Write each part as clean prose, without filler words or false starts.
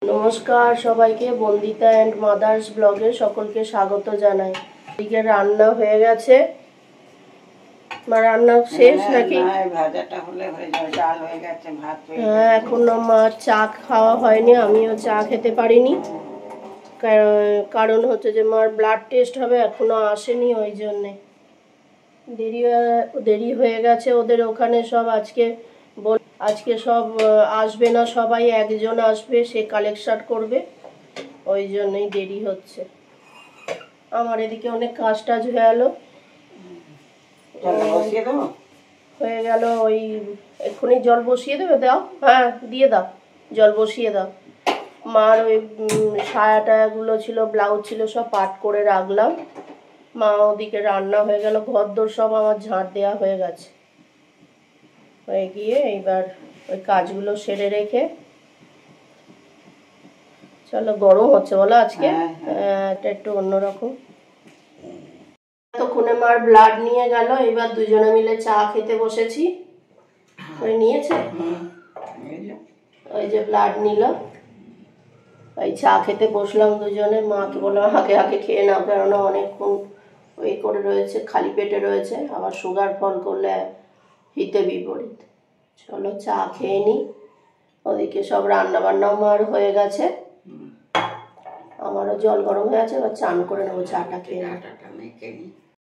নমস্কার সবাইকে, Bandita and mother's ব্লগে সকলকে স্বাগত জানাই। এদিকে রান্না হয়ে গেছে। মা রান্না শেষ নাকি? ভাজাটা হলে হয়ে যাবে, ডাল হয়ে গেছে, ভাত হয়ে গেছে। হ্যাঁ, এখনো মা চা খাওয়া হয়নি, আমিও চা খেতে পারিনি। কারণ হচ্ছে যে মার ব্লাড টেস্ট হবে, এখনো আসেনি, ওই জন্যে দেরি হয়ে গেছে। ওদের ওখানে সব আজকে সব আসবে না, সবাই একজন আসবে, সে কালেকশন করবে, ওই জন্যই দেরি হচ্ছে। আমার এদিকে অনেক কাজ টাজ হয়ে গেল। ওই এক্ষুনি জল বসিয়ে দেবে, দাও। হ্যাঁ, দিয়ে দাও, জল বসিয়ে দাও। মার ওই সায়া টায়াগুলো ছিল, ব্লাউজ ছিল, সব পাট করে রাখলাম। মা ওদিকে রান্না হয়ে গেল, ঘরদোর সব আমার ঝাঁট দেওয়া হয়ে গেছে। হয়ে গিয়ে এইবার ওই কাজগুলো সেরে রেখে, চলো, গরম হচ্ছে বলো আজকে, এটা একটু অন্যরকম। এতক্ষণে মার ব্লাড নিয়ে গেল, এবার দুজনে মিলে চা খেতে বসেছি। ওই নিয়েছে, ওই যে ব্লাড নিল, ওই চা খেতে বসলাম দুজনে। মাকে বললাম আগে আগে খেয়ে নাও, কেননা অনেকক্ষণ ওই করে রয়েছে, খালি পেটে রয়েছে, আবার সুগার ফল করলে হিতে বিপরীত। চলো চা খেয়ে নি। ওদিকে সব রান্না বান্নাও মার হয়ে গেছে, আমারও জল গরম হয়ে আছে, এবার চান করে নেবো, চাটা খেয়ে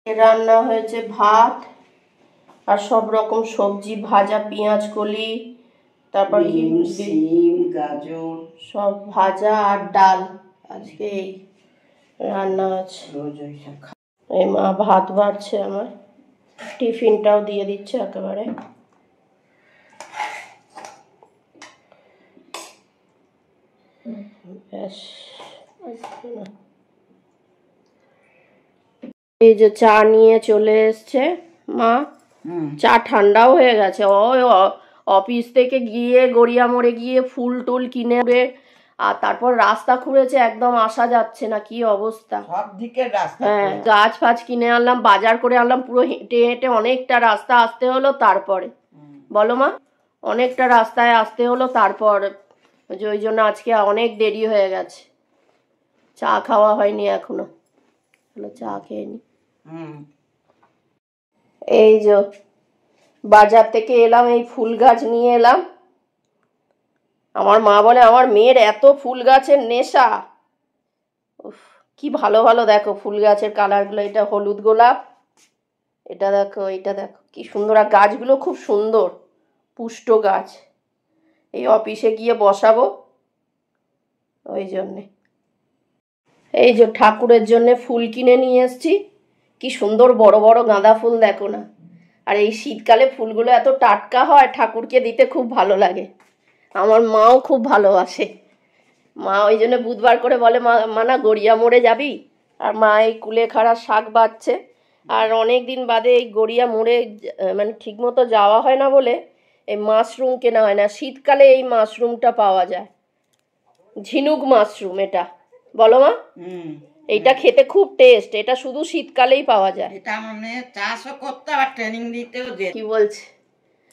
রান্না হয়েছে ভাত আর সব রকম সবজি ভাজা, পেঁয়াজ কলি, তারপর সিম, গাজর সব ভাজা আর ডাল। আজকে এই রান্না আছে। এই মা ভাত বাড়ছে, আমার টিফিনটাও দিয়ে দিচ্ছে একেবারে। ব্যাস, এই যে চা নিয়ে চলে এসছে মা। চা ঠান্ডাও হয়ে গেছে। অফিস থেকে গিয়ে গড়িয়া মোড়ে গিয়ে ফুল টুল কিনে, আর তারপর রাস্তা খুঁড়েছে, একদম আসা যাচ্ছে না, কি অবস্থা সব দিকের রাস্তা। হ্যাঁ, গাছ ফাছ কিনে আনলাম, বাজার করে আনলাম, পুরো হেঁটে হেঁটে অনেকটা রাস্তা আসতে হলো। তারপরে বলো মা, অনেকটা রাস্তায় আসতে হলো, তারপর ওই জন্য আজকে অনেক দেরি হয়ে গেছে। চা খাওয়া হয়নি এখনো, চা খেয়ে নি। এই যে বাজার থেকে এলাম, এই ফুল গাছ নিয়ে এলাম। আমার মা বলে আমার মেয়ের এত ফুল গাছের নেশা। কি ভালো ভালো দেখো ফুল গাছের কালারগুলো, এটা হলুদ গোলাপ, এটা দেখো, এটা দেখো কি সুন্দর, আর গাছগুলো খুব সুন্দর পুষ্ট গাছ। এই অফিসে গিয়ে বসাবো, ওই জন্যে। এই যে ঠাকুরের জন্যে ফুল কিনে নিয়ে এসছি, কি সুন্দর বড় বড় গাঁদা ফুল দেখো না। আর এই শীতকালে ফুলগুলো এত টাটকা হয়, ঠাকুরকে দিতে খুব ভালো লাগে। আমার মাও খুব ভালোবাসে। মা ওই জন্য বুধবার করে বলে মানা গড়িয়া মোড়ে যাবি, আর মা এই কুলেখাড়া শাক বাচ্ছে। আর অনেক দিন বাদে এই গড়িয়া মোড়ে মানে ঠিক মতো যাওয়া হয় না বলে এই মাশরুম কেনা হয় না। শীতকালে এই মাশরুমটা পাওয়া যায়, ঝিনুক মাশরুম, এটা বলো মা। এইটা খেতে খুব টেস্ট, এটা শুধু শীতকালেই পাওয়া যায়। এটা আমার মেয়ে চাষও করতে, আবার ট্রেনিং দিতেও যেত। কি বলছে?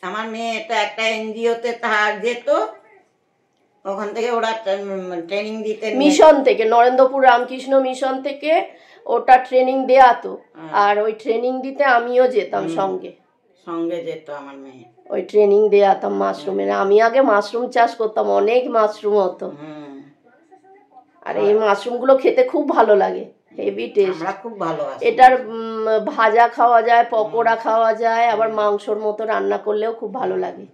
আমার মেয়ে এটা একটা এনজিওতে যেত, ওখান থেকে ওরা ট্রেনিং দিতে, মিশন থেকে, নরেন্দ্রপুর রামকৃষ্ণ মিশন থেকে ওটা ট্রেনিং দেয়া তো। আর ওই ট্রেনিং দিতে আমিও যেতাম, সঙ্গে যেত আমার মেয়ে। ওই ট্রেনিং দেয়াতাম মাশরুমের। আমি আগে মাশরুম চাষ করতাম, অনেক মাশরুম হতো। আর এই মাশরুমগুলো খেতে খুব ভালো লাগে, হেভি টেস্ট, খুব ভালো। এটার ভাজা খাওয়া যায়, পকোড়া খাওয়া যায়, আবার মাংসর মতো রান্না করলেও খুব ভালো লাগে,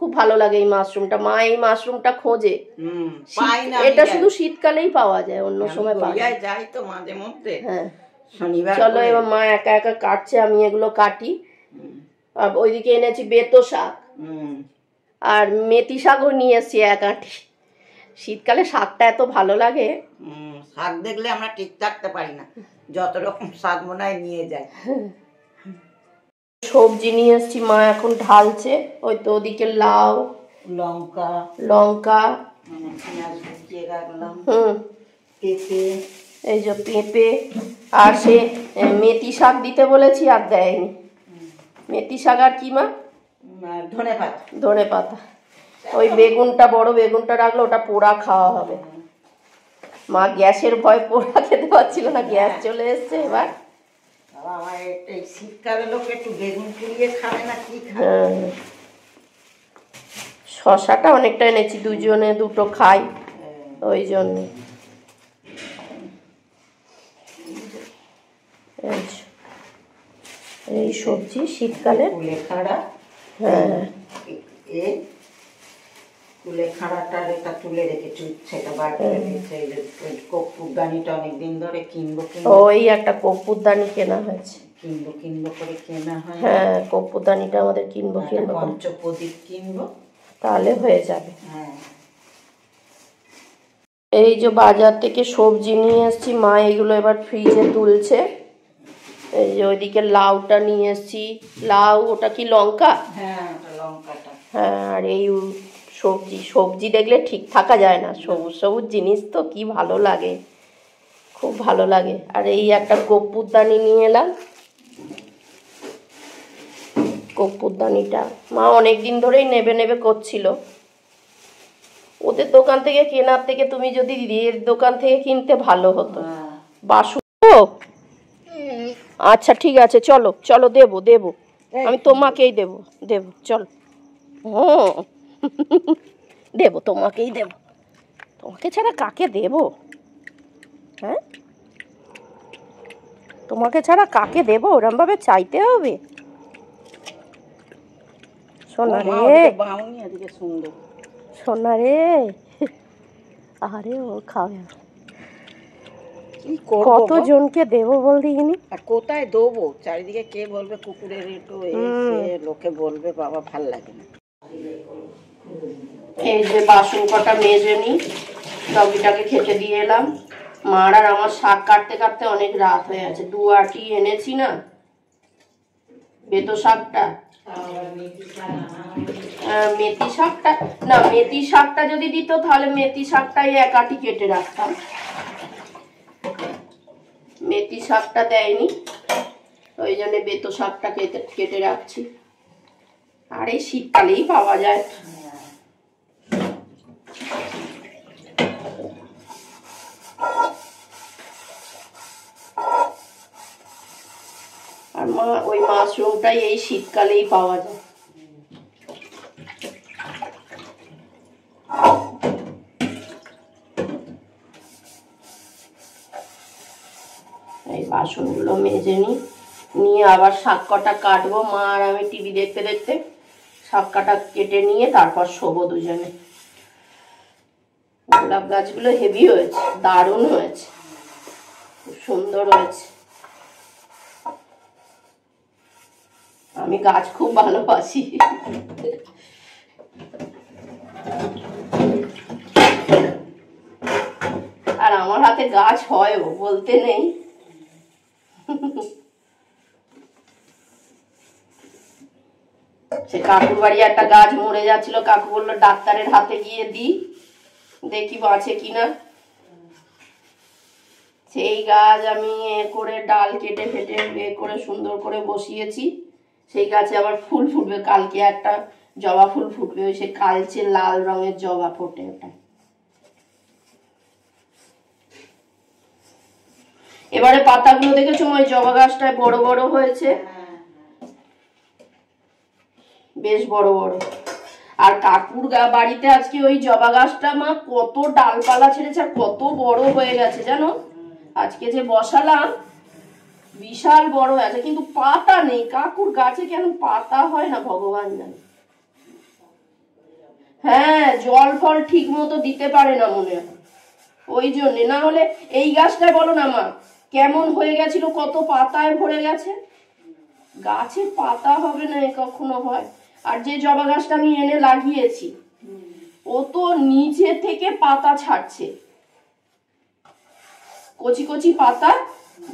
খুব ভালো লাগে এই মাশরুমটা। মা এই মাশরুমটা খোঁজে, এটা শুধু শীতকালেই পাওয়া যায়, অন্য সময় পাওয়া যায় তো মাঝে মধ্যে। হ্যাঁ, চলো এবার মা একা একা কাটছে, আমি এগুলো কাটি। আর ওইদিকে এনেছি বেতো শাক, আর মেথি শাকও নিয়ে এসছি এক আঁটি। শীতকালে শাকটা এত ভালো লাগে, শাক দেখলে আমরা ঠিক থাকতে পারি না, যত রকম শাক মনে হয় নিয়ে যায়। সবজি নিয়ে এসছি, মা এখন ঢালছে। ওই তো ওদিকে লাউ, লঙ্কা, পেঁয়াজ কুচিয়ে রাখলাম, পেঁপে, এই যে পেঁপে, আর সে মেথি শাক দিতে বলেছি আর দেয়নি। মেথি শাক আর কি মা? ধনে পাতা। ধনে পাতা। ওই বেগুনটা, বড় বেগুনটা রাখলে ওটা পোড়া খাওয়া হবে। মা গ্যাসের ভয় পোড়া খেতে পারছিল না, গ্যাস চলে এসছে এবার। আমার এই শীতকালে লোক একটু বেগুন পুড়িয়ে খাবে না কি খাবে। হ্যাঁ, শশাটা অনেকটা এনেছি, দুজনে দুটো খাই, ওই জন্য। এই সবজি শীতকালে। কুলেখাড়া, হ্যাঁ, এই কুলেখাড়াটার এটা তুলে রেখেছি, সেটা বার করে দিয়েছে। এই যে কর্পূরদানিটা অনেকদিন ধরে কিনবো ওই একটা কর্পূরদানি কেনা হয়েছে, কিনবো করে কেনা হয়। হ্যাঁ, কর্পূরদানিটা আমাদের কিনবো পঞ্চপ্রদীপ কিনবো, তাহলে হয়ে যাবে। হ্যাঁ। এই যে বাজার থেকে সবজি নিয়ে এসেছি, মা এগুলো এবার ফ্রিজে তুলছে। এই যে ওইদিকে লাউটা নিয়ে এসেছি, লাউ, ওটা কি লঙ্কা? হ্যাঁ, লঙ্কাটা। হ্যাঁ, আর এই সবজি দেখলে ঠিক থাকা যায় না, সবুজ সবুজ জিনিস তো কি ভালো লাগে, খুব ভালো লাগে। আর এই একটা কর্পূরদানি নিয়ে এলাম। কর্পূরদানিটা মা অনেক দিন ধরেই নেবে নেবে করছিল। ওদের দোকান থেকে কেনার থেকে তুমি যদি এর দোকান থেকে কিনতে ভালো হতো। বাসু, আচ্ছা ঠিক আছে, চলো চলো, দেবো দেবো, আমি তোমাকেই দেবো দেবো, চলো। হুম, দেবো, তোমাকেই দেবো, তোমাকে ছাড়া কাকে দেবো? হ্যাঁ, তোমাকে ছাড়া কাকে দেবো? ওরম ভাবে চাইতে হবে। সোনা রে, সোনা রে, আরে ও খাবে, কতজনকে দেবো বল দিইনি? কোথায় দেবো? চারিদিকে কে বলবে কুকুরের একটু লোকে বলবে, বাবা ভাল লাগে না। এই যে বাসন কটা মেজে নি, ডগিটাকে খেতে দিয়ে এলাম। মার আর আমার শাক কাটতে কাটতে অনেক রাত হয়ে আছে। 2 আটি এনেছি না, বেতো শাকটা, মেথি শাকটা না, মেথি শাকটা যদি দিত তাহলে মেথি শাকটাই 1 আটি কেটে রাখতাম, মেথি শাকটা দেয়নি, ওই জন্য বেতো শাকটা কেটে রাখছি। আর এই শীতকালেই পাওয়া যায়। আর ওই মাশরুমটাই এই শীতকালেই পাওয়া যায়। এই বাসনগুলো মেজে নিয়ে আবার শাক কটা কাটবো। মা আর আমি টিভি দেখতে দেখতে শাক কাটা কেটে নিয়ে তারপর শোবো দুজনে। গোলাপ গাছগুলো হেভি হয়েছে, দারুণ হয়েছে, খুব সুন্দর হয়েছে। আমি গাছ খুব ভালোবাসি। আর আমার হাতে গাছ হয়ও, বলতে নেই। সে কাকুর বাড়ি একটা গাছ মরে যাচ্ছিল, কাকু বললো ডাক্তারের হাতে গিয়ে দিই, দেখি বাঁচে কিনা। সেই গাছ আমি করে ডাল কেটে ফেটে করে সুন্দর করে বসিয়েছি। সেই গাছে আবার ফুল ফুটবে, কালকে একটা জবা ফুল ফুটবে, ওই সে কালচে লাল রঙের জবা ফোটে ওটা। এবারে পাতাগুলো দেখেছো, ওই জবা গাছটায় বড় বড় হয়েছে, বেশ বড় বড়। আর কাকুর বাড়িতে আজকে ওই জবা গাছটা মা কত ডালপালা ছেড়েছে, আর কত বড় হয়ে গেছে জানো। আজকে যে বসালাম বিশাল বড় আছে, কিন্তু পাতা নেই। কাকুর গাছে কেন পাতা হয় না ভগবান জানে। হ্যাঁ, জল ফল ঠিক মতো দিতে পারে না মনে হয়, ওই জন্যে। না হলে এই গাছটায় বলো না মা কেমন হয়ে গেছিল, কত পাতায় ভরে গেছে। গাছে পাতা হবে না কখনো হয়। আর যে জবা গাছটা আমি এনে লাগিয়েছি, ও তো নিচে থেকে পাতা ছাড়ছে, কচি কচি পাতা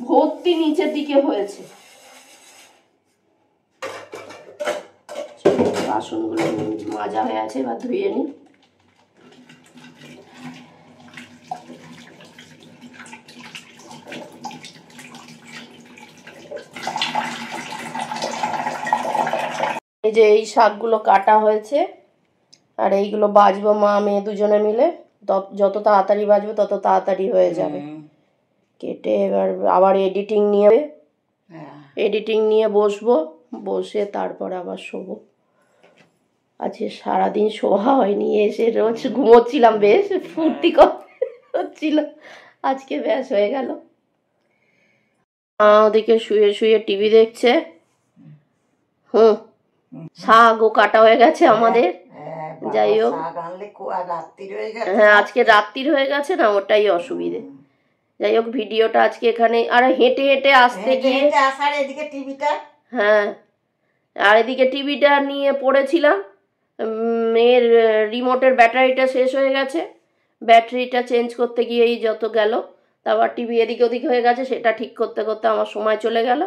ভর্তি নিচের দিকে হয়েছে। বাসনগুলো মাজা হয়ে আছে, এবার ধুয়ে নি। এই যে এই শাকগুলো কাটা হয়েছে, আর এইগুলো বাজবো মা মেয়ে দুজনে মিলে, যত তাড়াতাড়ি বাজবে তত তাড়াতাড়ি হয়ে যাবে। কেটে এবার আবার এডিটিং নিয়ে বসবো, বসে তারপর আবার শোবো। আজকে সারাদিন শোয়া হয়নি, এসে রোজ ঘুমোচ্ছিলাম, বেশ ফুর্তি হচ্ছিল, আজকে ব্যাস হয়ে গেল। ওদিকে শুয়ে শুয়ে টিভি দেখছে। শাকও কাটা হয়ে গেছে আমাদের। যাই হোক, হ্যাঁ আজকে রাত্রির হয়ে গেছে না, ওটাই অসুবিধে। যাই হোক, ভিডিওটা আজকে এখানে, আর হেঁটে হেঁটে আসতে গিয়ে হ্যাঁ, আর এদিকে টিভিটা নিয়ে পড়েছিলাম, এর রিমোটের ব্যাটারিটা শেষ হয়ে গেছে, ব্যাটারিটা চেঞ্জ করতে গিয়েই যত গেল, তারপর টিভি এদিক ওদিক হয়ে গেছে, সেটা ঠিক করতে করতে আমার সময় চলে গেল।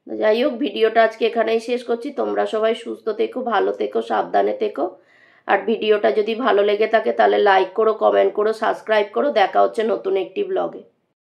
যাই হোক, ভিডিওটা আজকে এখানেই শেষ করছি। তোমরা সবাই সুস্থ থেকো, ভালো থেকো, সাবধানে থেকো। আর ভিডিওটা যদি ভালো লেগে থাকে তাহলে লাইক করো, কমেন্ট করো, সাবস্ক্রাইব করো। দেখা হচ্ছে নতুন একটি ব্লগে।